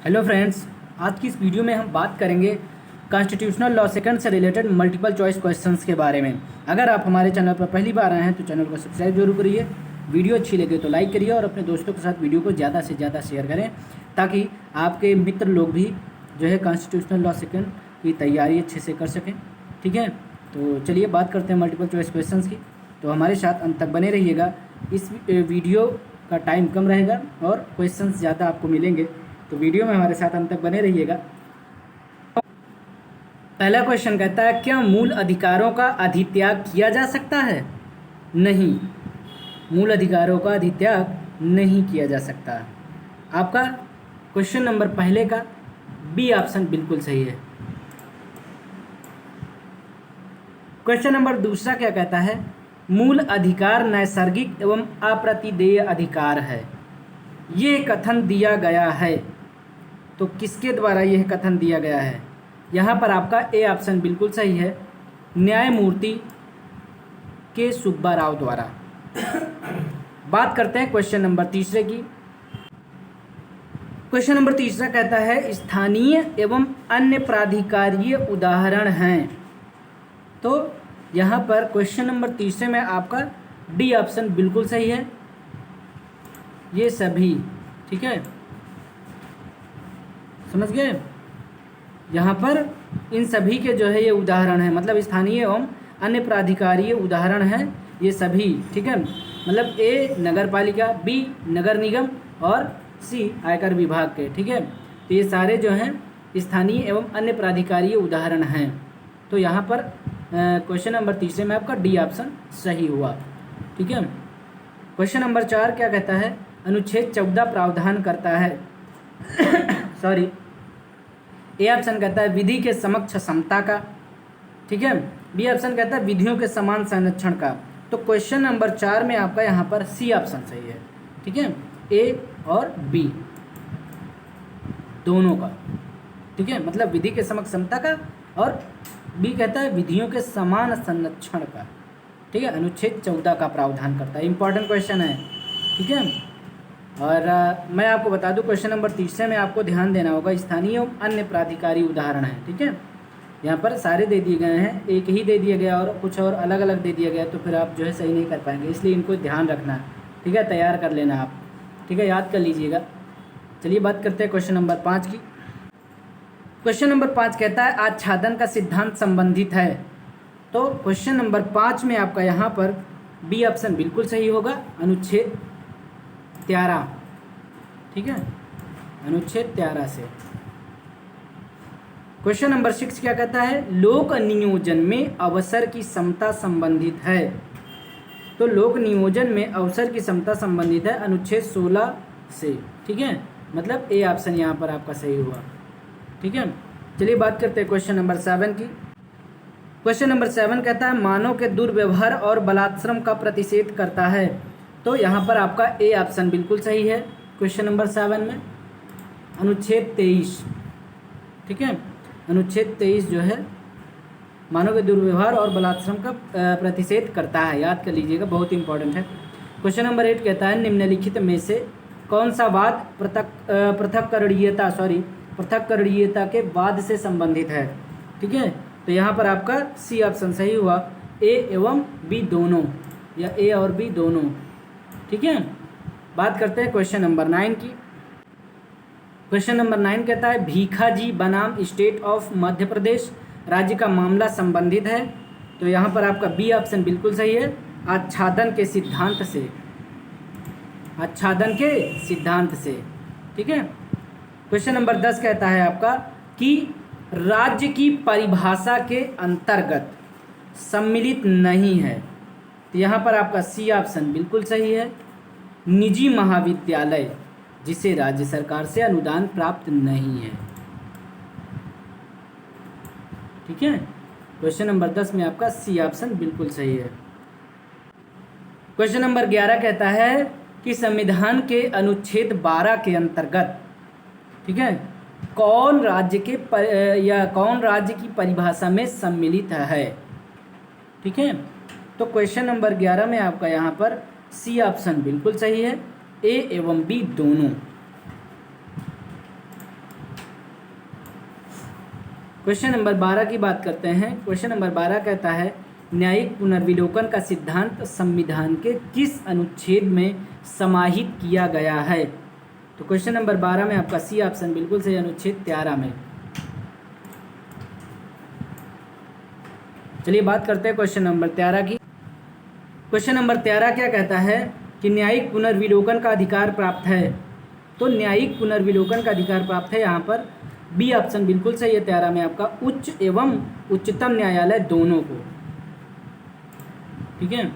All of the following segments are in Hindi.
हेलो फ्रेंड्स, आज की इस वीडियो में हम बात करेंगे कॉन्स्टिट्यूशनल लॉ सेकंड से रिलेटेड मल्टीपल चॉइस क्वेश्चंस के बारे में। अगर आप हमारे चैनल पर पहली बार आए हैं तो चैनल को सब्सक्राइब जरूर करिए, वीडियो अच्छी लगे तो लाइक करिए और अपने दोस्तों के साथ वीडियो को ज़्यादा से ज़्यादा शेयर करें ताकि आपके मित्र लोग भी जो है कॉन्स्टिट्यूशनल लॉ सेकंड की तैयारी अच्छे से कर सकें। ठीक है, तो चलिए बात करते हैं मल्टीपल चॉइस क्वेश्चंस की। तो हमारे साथ अंत तक बने रहिएगा। इस वीडियो का टाइम कम रहेगा और क्वेश्चंस ज़्यादा आपको मिलेंगे, तो वीडियो में हमारे साथ अंत तक बने रहिएगा। पहला क्वेश्चन कहता है, क्या मूल अधिकारों का अधित्याग किया जा सकता है? नहीं, मूल अधिकारों का अधित्याग नहीं किया जा सकता। आपका क्वेश्चन नंबर पहले का बी ऑप्शन बिल्कुल सही है। क्वेश्चन नंबर दूसरा क्या कहता है? मूल अधिकार नैसर्गिक एवं अप्रतिदेय अधिकार है, ये कथन दिया गया है। तो किसके द्वारा यह कथन दिया गया है? यहाँ पर आपका ए ऑप्शन बिल्कुल सही है, न्यायमूर्ति के सुब्बा राव द्वारा। बात करते हैं क्वेश्चन नंबर तीसरे की। क्वेश्चन नंबर तीसरा कहता है, स्थानीय एवं अन्य प्राधिकारीय उदाहरण हैं। तो यहाँ पर क्वेश्चन नंबर तीसरे में आपका डी ऑप्शन बिल्कुल सही है, ये सभी। ठीक है, समझ गए? यहाँ पर इन सभी के जो है ये उदाहरण है, मतलब स्थानीय एवं अन्य प्राधिकारीय उदाहरण हैं ये सभी। ठीक है, मतलब ए नगर पालिका, बी नगर निगम और सी आयकर विभाग के। ठीक है, तो ये सारे जो हैं स्थानीय एवं अन्य प्राधिकारीय उदाहरण हैं। तो यहाँ पर क्वेश्चन नंबर तीसरे में आपका डी ऑप्शन सही हुआ। ठीक है, क्वेश्चन नंबर 4 क्या कहता है? अनुच्छेद 14 प्रावधान करता है सॉरी, ए ऑप्शन कहता है विधि के समक्ष समता का। ठीक है, बी ऑप्शन कहता है विधियों के समान संरक्षण का। तो क्वेश्चन नंबर 4 में आपका यहाँ पर सी ऑप्शन सही है। ठीक है, ए और बी दोनों का। ठीक है, मतलब विधि के समक्ष समता का और बी कहता है विधियों के समान संरक्षण का। ठीक है, अनुच्छेद 14 का प्रावधान करता है। इंपॉर्टेंट क्वेश्चन है। ठीक है, और मैं आपको बता दूं क्वेश्चन नंबर तीसरे में आपको ध्यान देना होगा, स्थानीय एवं अन्य प्राधिकारी उदाहरण है। ठीक है, यहाँ पर सारे दे दिए गए हैं, एक ही दे दिया गया और कुछ और अलग अलग दे दिया गया, तो फिर आप जो है सही नहीं कर पाएंगे, इसलिए इनको ध्यान रखना है। ठीक है, तैयार कर लेना आप। ठीक है, याद कर लीजिएगा। चलिए बात करते हैं क्वेश्चन नंबर 5 की। क्वेश्चन नंबर 5 कहता है आच्छादन का सिद्धांत संबंधित है। तो क्वेश्चन नंबर 5 में आपका यहाँ पर बी ऑप्शन बिल्कुल सही होगा, अनुच्छेद 13। ठीक है, अनुच्छेद 13 से। क्वेश्चन नंबर 6 क्या कहता है? लोक नियोजन में अवसर की समता संबंधित है। तो लोक नियोजन में अवसर की समता संबंधित है अनुच्छेद 16 से। ठीक है, मतलब ए ऑप्शन यहाँ पर आपका सही हुआ। ठीक है, चलिए बात करते हैं क्वेश्चन नंबर 7 की। क्वेश्चन नंबर 7 कहता है मानव के दुर्व्यवहार और बलात्श्रम का प्रतिषेध करता है। तो यहाँ पर आपका ए ऑप्शन बिल्कुल सही है क्वेश्चन नंबर 7 में, अनुच्छेद 23। ठीक है, अनुच्छेद 23 जो है मानव के दुर्व्यवहार और बलात्श्रम का प्रतिषेध करता है, याद कर लीजिएगा, बहुत इंपॉर्टेंट है। क्वेश्चन नंबर 8 कहता है निम्नलिखित में से कौन सा वाद पृथक्करणीयता के वाद से संबंधित है? ठीक है, तो यहाँ पर आपका सी ऑप्शन सही हुआ, ए एवं बी दोनों, या ए और बी दोनों। ठीक है, बात करते हैं क्वेश्चन नंबर 9 की। क्वेश्चन नंबर 9 कहता है भीखाजी बनाम स्टेट ऑफ मध्य प्रदेश राज्य का मामला संबंधित है। तो यहाँ पर आपका बी ऑप्शन बिल्कुल सही है, आच्छादन के सिद्धांत से। आच्छादन के सिद्धांत से। ठीक है, क्वेश्चन नंबर 10 कहता है आपका कि राज्य की परिभाषा के अंतर्गत सम्मिलित नहीं है। तो यहाँ पर आपका सी ऑप्शन बिल्कुल सही है, निजी महाविद्यालय जिसे राज्य सरकार से अनुदान प्राप्त नहीं है। ठीक है, क्वेश्चन नंबर 10 में आपका सी ऑप्शन बिल्कुल सही है। क्वेश्चन नंबर 11 कहता है कि संविधान के अनुच्छेद 12 के अंतर्गत, ठीक है, कौन राज्य की परिभाषा में सम्मिलित है? ठीक है, तो क्वेश्चन नंबर 11 में आपका यहाँ पर सी ऑप्शन बिल्कुल सही है, ए एवं बी दोनों। क्वेश्चन नंबर 12 की बात करते हैं। क्वेश्चन नंबर 12 कहता है न्यायिक पुनर्विलोकन का सिद्धांत संविधान के किस अनुच्छेद में समाहित किया गया है। तो क्वेश्चन नंबर 12 में आपका सी ऑप्शन बिल्कुल सही, अनुच्छेद 13 में। चलिए बात करते हैं क्वेश्चन नंबर 13 की। क्वेश्चन नंबर 13 क्या कहता है कि न्यायिक पुनर्विलोकन का अधिकार प्राप्त है। तो न्यायिक पुनर्विलोकन का अधिकार प्राप्त है, यहाँ पर बी ऑप्शन बिल्कुल सही है 13 में आपका, उच्च एवं उच्चतम न्यायालय दोनों को। ठीक है,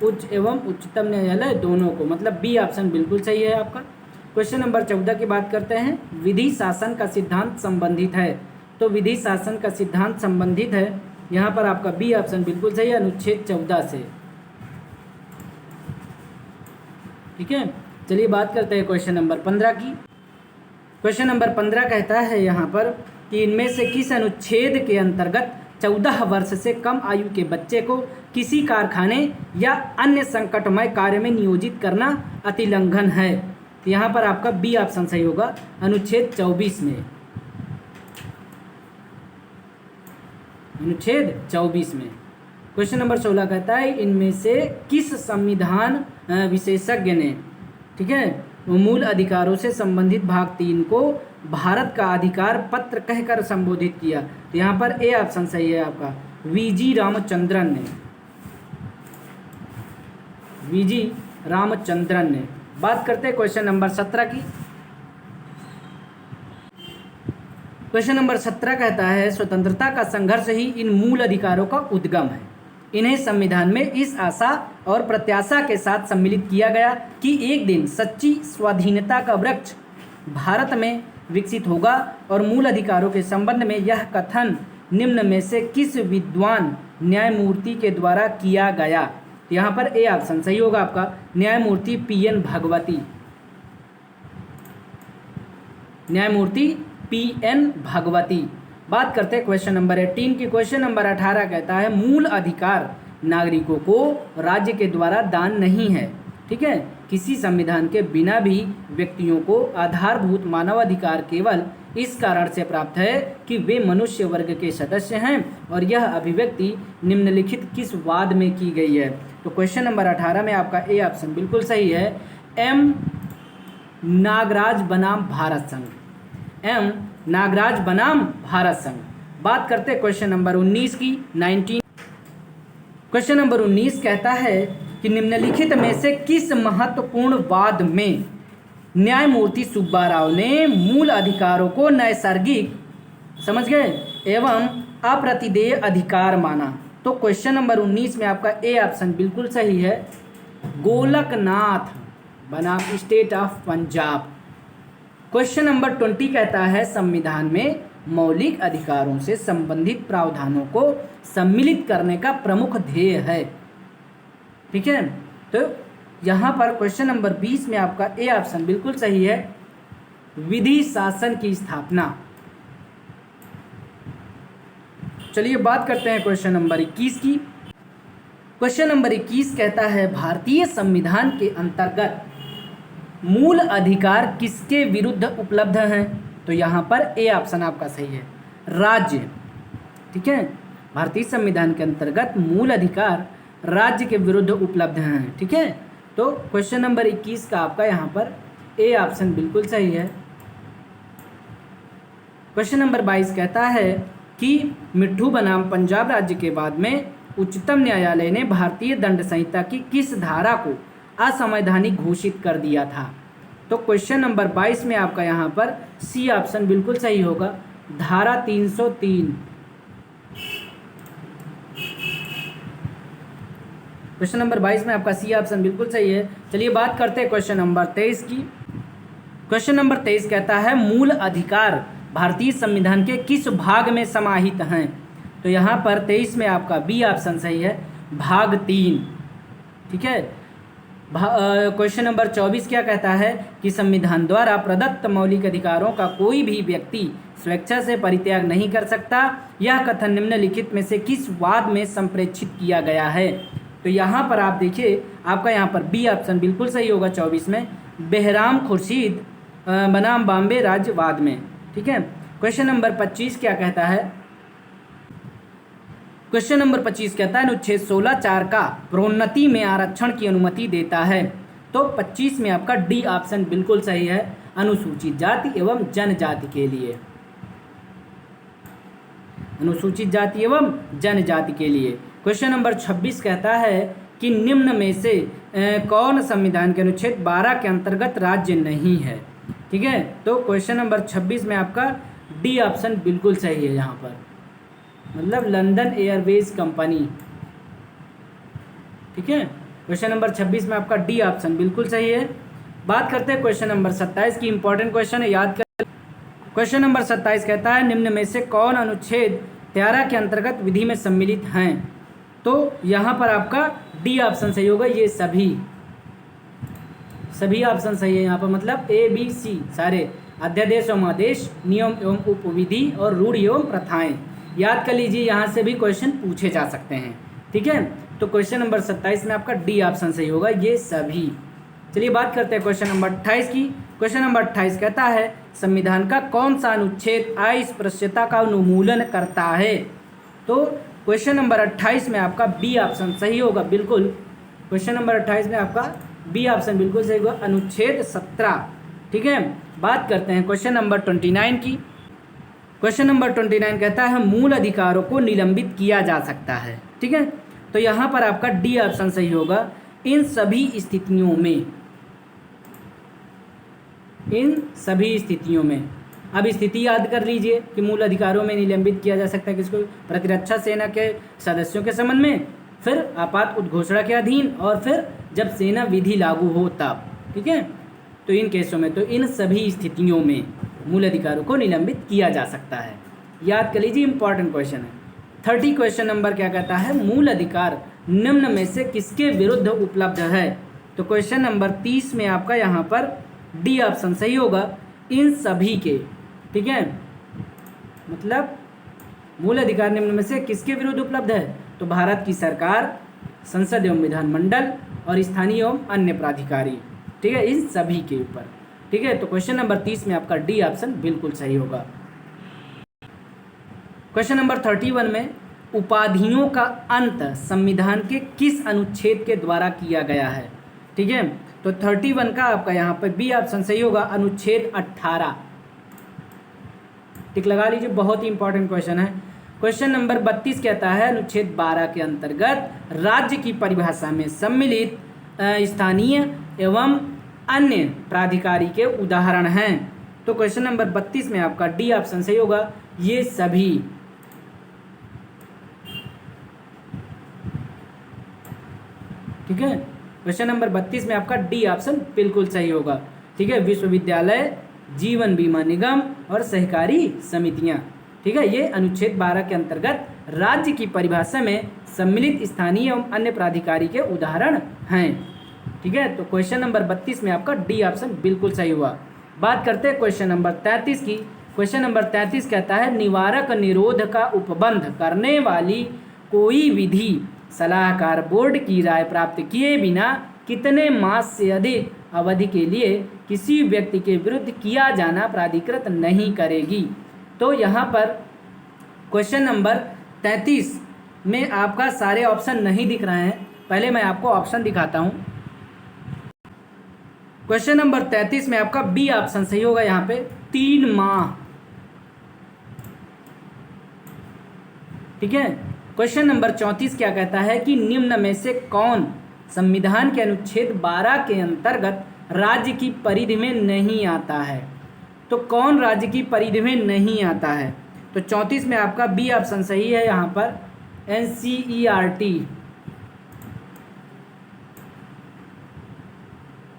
उच्च एवं उच्चतम न्यायालय दोनों को, मतलब बी ऑप्शन बिल्कुल सही है आपका। क्वेश्चन नंबर 14 की बात करते हैं, विधि शासन का सिद्धांत संबंधित है। तो विधि शासन का सिद्धांत संबंधित है, यहाँ पर आपका बी ऑप्शन बिल्कुल सही है, अनुच्छेद 14 से। ठीक है, चलिए बात करते हैं क्वेश्चन नंबर 15 की। क्वेश्चन नंबर 15 कहता है यहाँ पर कि इनमें से किस अनुच्छेद के अंतर्गत 14 वर्ष से कम आयु के बच्चे को किसी कारखाने या अन्य संकटमय कार्य में नियोजित करना अतिलंघन है। तो यहाँ पर आपका बी ऑप्शन सही होगा, अनुच्छेद 24 में। अनुच्छेद 24 में। क्वेश्चन नंबर 16 कहता है इनमें से किस संविधान विशेषज्ञ ने, ठीक है, मूल अधिकारों से संबंधित भाग 3 को भारत का अधिकार पत्र कहकर संबोधित किया। तो यहाँ पर ए ऑप्शन सही है आपका, वीजी रामचंद्रन ने। वीजी रामचंद्रन ने। बात करते हैं क्वेश्चन नंबर 17 की। क्वेश्चन नंबर 17 कहता है स्वतंत्रता का संघर्ष ही इन मूल अधिकारों का उद्गम है। इन्हें संविधान में इस आशा और प्रत्याशा के साथ सम्मिलित किया गया कि एक दिन सच्ची स्वाधीनता का वृक्ष भारत में विकसित होगा और मूल अधिकारों के संबंध में यह कथन निम्न में से किस विद्वान न्यायमूर्ति के द्वारा किया गया। तो यहाँ पर ए ऑप्शन सही होगा आपका, न्यायमूर्ति पीएन भगवती। न्यायमूर्ति पीएन भगवती। बात करते हैं क्वेश्चन नंबर 18 की। क्वेश्चन नंबर 18 कहता है मूल अधिकार नागरिकों को राज्य के द्वारा दान नहीं है। ठीक है, किसी संविधान के बिना भी व्यक्तियों को आधारभूत मानवाधिकार केवल इस कारण से प्राप्त है कि वे मनुष्य वर्ग के सदस्य हैं और यह अभिव्यक्ति निम्नलिखित किस वाद में की गई है। तो क्वेश्चन नंबर 18 में आपका ए ऑप्शन बिल्कुल सही है, एम नागराज बनाम भारत संघ। एम नागराज बनाम भारत संघ। बात करते हैं क्वेश्चन नंबर 19 की। 19 क्वेश्चन नंबर 19 कहता है कि निम्नलिखित में से किस महत्वपूर्ण वाद में न्यायमूर्ति सुब्बा राव ने मूल अधिकारों को नैसर्गिक, समझ गए, एवं अप्रतिदेय अधिकार माना। तो क्वेश्चन नंबर 19 में आपका ए ऑप्शन बिल्कुल सही है, गोलकनाथ बनाम state of Punjab. Question number 20 कहता है संविधान में मौलिक अधिकारों से संबंधित प्रावधानों को सम्मिलित करने का प्रमुख ध्येय है। ठीक है, तो यहाँ पर क्वेश्चन नंबर 20 में आपका ए ऑप्शन बिल्कुल सही है, विधि शासन की स्थापना। चलिए बात करते हैं क्वेश्चन नंबर 21 की। क्वेश्चन नंबर 21 कहता है भारतीय संविधान के अंतर्गत मूल अधिकार किसके विरुद्ध उपलब्ध हैं। तो यहाँ पर ए ऑप्शन आपका सही है, राज्य। ठीक है, भारतीय संविधान के अंतर्गत मूल अधिकार राज्य के विरुद्ध उपलब्ध हैं। ठीक है, तो क्वेश्चन नंबर 21 का आपका यहाँ पर ए ऑप्शन बिल्कुल सही है। क्वेश्चन नंबर 22 कहता है कि मिट्ठू बनाम पंजाब राज्य के बाद में उच्चतम न्यायालय ने भारतीय दंड संहिता की किस धारा को असंवैधानिक घोषित कर दिया था। तो क्वेश्चन नंबर 22 में आपका यहाँ पर सी ऑप्शन बिल्कुल सही होगा, धारा 303। क्वेश्चन नंबर 22 में आपका सी ऑप्शन बिल्कुल सही है। चलिए बात करते हैं क्वेश्चन नंबर 23 की। क्वेश्चन नंबर 23 कहता है मूल अधिकार भारतीय संविधान के किस भाग में समाहित हैं। तो यहाँ पर 23 में आपका बी ऑप्शन सही है, भाग 3। ठीक है, क्वेश्चन नंबर 24 क्या कहता है कि संविधान द्वारा प्रदत्त मौलिक अधिकारों का कोई भी व्यक्ति स्वेच्छा से परित्याग नहीं कर सकता। यह कथन निम्नलिखित में से किस वाद में संप्रेक्षित किया गया है। तो यहाँ पर आप देखिए, आपका यहाँ पर बी ऑप्शन बिल्कुल सही होगा 24 में, बेहराम खुर्शीद बनाम बॉम्बे राज्यवाद में। ठीक है, क्वेश्चन नंबर 25 क्या कहता है क्वेश्चन नंबर 25 कहता है अनुच्छेद 16(4) का प्रोन्नति में आरक्षण की अनुमति देता है। तो 25 में आपका डी ऑप्शन बिल्कुल सही है, अनुसूचित जाति एवं जनजाति के लिए, अनुसूचित जाति एवं जनजाति के लिए। क्वेश्चन नंबर 26 कहता है कि निम्न में से कौन संविधान के अनुच्छेद 12 के अंतर्गत राज्य नहीं है। ठीक है, तो क्वेश्चन नंबर 26 में आपका डी ऑप्शन बिल्कुल सही है, यहाँ पर मतलब लंदन एयरवेज कंपनी। ठीक है, क्वेश्चन नंबर 26 में आपका डी ऑप्शन बिल्कुल सही है। बात करते हैं क्वेश्चन नंबर 27 की, इंपॉर्टेंट क्वेश्चन है, याद कर। क्वेश्चन नंबर 27 कहता है निम्न में से कौन अनुच्छेद 13 के अंतर्गत विधि में सम्मिलित हैं। तो यहाँ पर आपका डी ऑप्शन सही होगा, ये सभी ऑप्शन सही है यहाँ पर, मतलब ए बी सी सारे, अध्यादेश एवं आदेश, नियम एवं उपविधि और रूढ़ एवं प्रथाएं। याद कर लीजिए, यहाँ से भी क्वेश्चन पूछे जा सकते हैं। ठीक है, तो क्वेश्चन नंबर 27 में आपका डी ऑप्शन सही होगा, ये सभी। चलिए बात करते हैं क्वेश्चन नंबर 28 की। क्वेश्चन नंबर 28 कहता है संविधान का कौन सा अनुच्छेद अस्पृश्यता का उन्मूलन करता है। तो क्वेश्चन नंबर 28 में आपका बी ऑप्शन सही होगा, बिल्कुल। क्वेश्चन नंबर 28 में आपका बी ऑप्शन बिल्कुल सही होगा, अनुच्छेद 17। ठीक है, बात करते हैं क्वेश्चन नंबर 29 की। क्वेश्चन नंबर 29 कहता है मूल अधिकारों को निलंबित किया जा सकता है। ठीक है, तो यहाँ पर आपका डी ऑप्शन सही होगा, इन सभी स्थितियों में, इन सभी स्थितियों में। अब स्थिति याद कर लीजिए कि मूल अधिकारों में निलंबित किया जा सकता है किसको, प्रतिरक्षा सेना के सदस्यों के संबंध में, फिर आपात उद्घोषणा के अधीन, और फिर जब सेना विधि लागू हो तब। ठीक है, तो इन केसों में, तो इन सभी स्थितियों में मूल अधिकारों को निलंबित किया जा सकता है। याद कर लीजिए, इंपॉर्टेंट क्वेश्चन है। 30 क्वेश्चन नंबर क्या कहता है, मूल अधिकार निम्न में से किसके विरुद्ध उपलब्ध है। तो क्वेश्चन नंबर 30 में आपका यहाँ पर डी ऑप्शन सही होगा, इन सभी के। ठीक है, मतलब मूल अधिकार निम्न में से किसके विरुद्ध उपलब्ध है, तो भारत की सरकार, संसद एवं विधानमंडल और स्थानीय एवं अन्य प्राधिकारी। ठीक है, इन सभी के ऊपर। ठीक है, तो क्वेश्चन नंबर 30 में आपका डी ऑप्शन बिल्कुल सही होगा। क्वेश्चन नंबर 31 में उपाधियों का अंत संविधान के किस अनुच्छेद के द्वारा किया गया है। ठीक है, तो 31 का आपका यहाँ पर बी ऑप्शन सही होगा, अनुच्छेद 18। टिक लगा लीजिए, बहुत ही इंपॉर्टेंट क्वेश्चन है। क्वेश्चन नंबर 32 कहता है अनुच्छेद 12 के अंतर्गत राज्य की परिभाषा में सम्मिलित स्थानीय एवं अन्य प्राधिकारी के उदाहरण हैं। तो क्वेश्चन नंबर 32 में आपका डी ऑप्शन सही होगा, ये सभी। ठीक है, क्वेश्चन नंबर 32 में आपका डी ऑप्शन बिल्कुल सही होगा। ठीक है, विश्वविद्यालय, जीवन बीमा निगम और सहकारी समितियां। ठीक है, ये अनुच्छेद 12 के अंतर्गत राज्य की परिभाषा में सम्मिलित स्थानीय एवं अन्य प्राधिकारी के उदाहरण हैं। ठीक है, तो क्वेश्चन नंबर 32 में आपका डी ऑप्शन बिल्कुल सही हुआ। बात करते हैं क्वेश्चन नंबर 33 की। क्वेश्चन नंबर 33 कहता है निवारक निरोध का उपबंध करने वाली कोई विधि सलाहकार बोर्ड की राय प्राप्त किए बिना कितने मास से अधिक अवधि के लिए किसी व्यक्ति के विरुद्ध किया जाना प्राधिकृत नहीं करेगी। तो यहाँ पर क्वेश्चन नंबर 33 में आपका सारे ऑप्शन नहीं दिख रहे हैं, पहले मैं आपको ऑप्शन दिखाता हूँ। क्वेश्चन नंबर 33 में आपका बी ऑप्शन सही होगा, यहाँ पे 3 माह। ठीक है, क्वेश्चन नंबर 34 क्या कहता है कि निम्न में से कौन संविधान के अनुच्छेद 12 के अंतर्गत राज्य की परिधि में नहीं आता है। तो कौन राज्य की परिधि में नहीं आता है, तो 34 में आपका बी ऑप्शन सही है, यहाँ पर NCERT।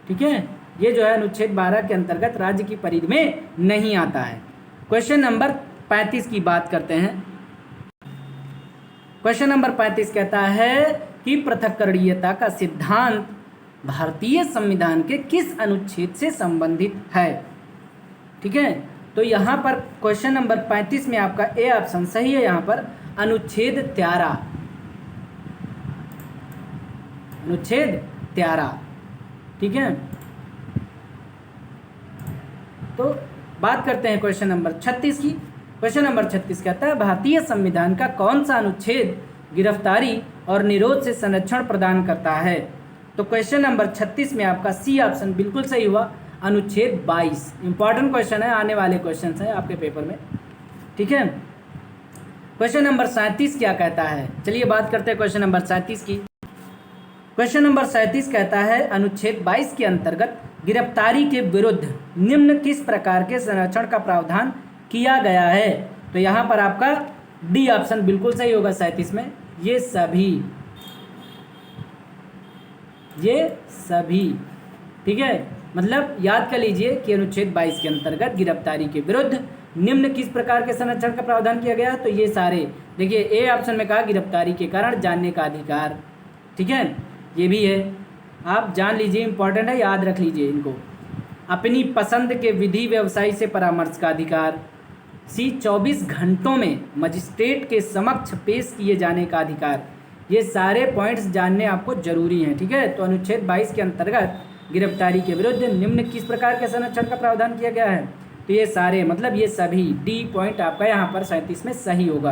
ठीक है, ये जो है अनुच्छेद 12 के अंतर्गत राज्य की परिधि में नहीं आता है। क्वेश्चन नंबर 35 की बात करते हैं। क्वेश्चन नंबर 35 कहता है कि पृथक्करणीयता का सिद्धांत भारतीय संविधान के किस अनुच्छेद से संबंधित है। ठीक है, तो यहाँ पर क्वेश्चन नंबर 35 में आपका ए ऑप्शन सही है, यहाँ पर अनुच्छेद 13, अनुच्छेद 13। ठीक है, तो बात करते हैं क्वेश्चन नंबर 36 की। क्वेश्चन नंबर 36 कहता है भारतीय संविधान का कौन सा अनुच्छेद गिरफ्तारी और निरोध से संरक्षण प्रदान करता है। तो क्वेश्चन नंबर 36 में आपका सी ऑप्शन बिल्कुल सही हुआ, अनुच्छेद 22। इंपॉर्टेंट क्वेश्चन है, आने वाले क्वेश्चन है आपके पेपर में, ठीक है। क्वेश्चन नंबर 37 क्या कहता है, चलिए बात करते हैं क्वेश्चन नंबर 37 की। क्वेश्चन नंबर 37 कहता है अनुच्छेद 22 के अंतर्गत गिरफ्तारी के विरुद्ध निम्न किस प्रकार के संरक्षण का प्रावधान किया गया है। तो यहाँ पर आपका डी ऑप्शन बिल्कुल सही होगा 37 में, ये सभी, ठीक है। मतलब याद कर लीजिए कि अनुच्छेद 22 के अंतर्गत गिरफ्तारी के विरुद्ध निम्न किस प्रकार के संरक्षण का प्रावधान किया गया है। तो ये सारे, देखिए ए ऑप्शन में कहा गिरफ्तारी के कारण जानने का अधिकार, ठीक है, ये भी है, आप जान लीजिए, इंपॉर्टेंट है, याद रख लीजिए इनको। अपनी पसंद के विधि व्यवसायी से परामर्श का अधिकार, सी 24 घंटों में मजिस्ट्रेट के समक्ष पेश किए जाने का अधिकार, ये सारे पॉइंट्स जानने आपको जरूरी हैं, ठीक है। तो अनुच्छेद 22 के अंतर्गत गिरफ्तारी के विरुद्ध निम्न किस प्रकार के संरक्षण का प्रावधान किया गया है। तो ये सारे, मतलब ये सभी, डी पॉइंट आपका यहाँ पर 37 में सही होगा।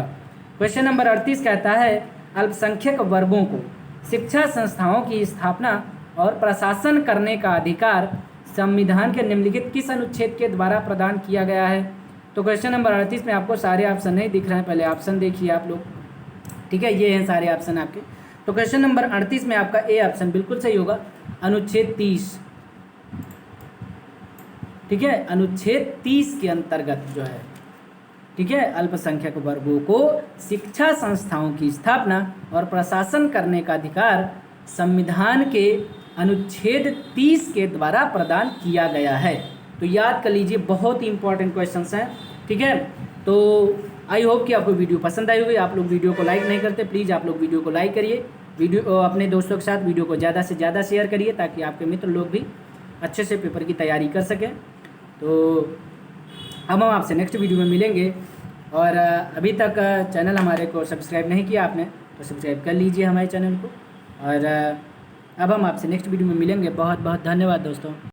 क्वेश्चन नंबर 38 कहता है अल्पसंख्यक वर्गों को शिक्षा संस्थाओं की स्थापना और प्रशासन करने का अधिकार संविधान के निम्नलिखित किस अनुच्छेद के द्वारा प्रदान किया गया है। तो क्वेश्चन नंबर 38 में आपको सारे ऑप्शन नहीं दिख रहे हैं, पहले ऑप्शन देखिए आप लोग, ठीक है, ये हैं सारे ऑप्शन आपके। तो क्वेश्चन नंबर 38 में आपका ए ऑप्शन बिल्कुल सही होगा, अनुच्छेद 30, ठीक है, अनुच्छेद 30 के अंतर्गत जो है, ठीक है, अल्पसंख्यक वर्गों को शिक्षा संस्थाओं की स्थापना और प्रशासन करने का अधिकार संविधान के अनुच्छेद 30 के द्वारा प्रदान किया गया है। तो याद कर लीजिए, बहुत ही इंपॉर्टेंट क्वेश्चंस हैं, ठीक है। तो आई होप कि आपको वीडियो पसंद आई होगी। आप लोग वीडियो को लाइक नहीं करते, प्लीज़ आप लोग वीडियो को लाइक करिए, वीडियो अपने दोस्तों के साथ वीडियो को ज़्यादा से ज़्यादा शेयर करिए, ताकि आपके मित्र लोग भी अच्छे से पेपर की तैयारी कर सकें। तो अब हम आपसे नेक्स्ट वीडियो में मिलेंगे, और अभी तक चैनल हमारे को सब्सक्राइब नहीं किया आपने तो सब्सक्राइब कर लीजिए हमारे चैनल को, और अब हम आपसे नेक्स्ट वीडियो में मिलेंगे। बहुत बहुत धन्यवाद दोस्तों।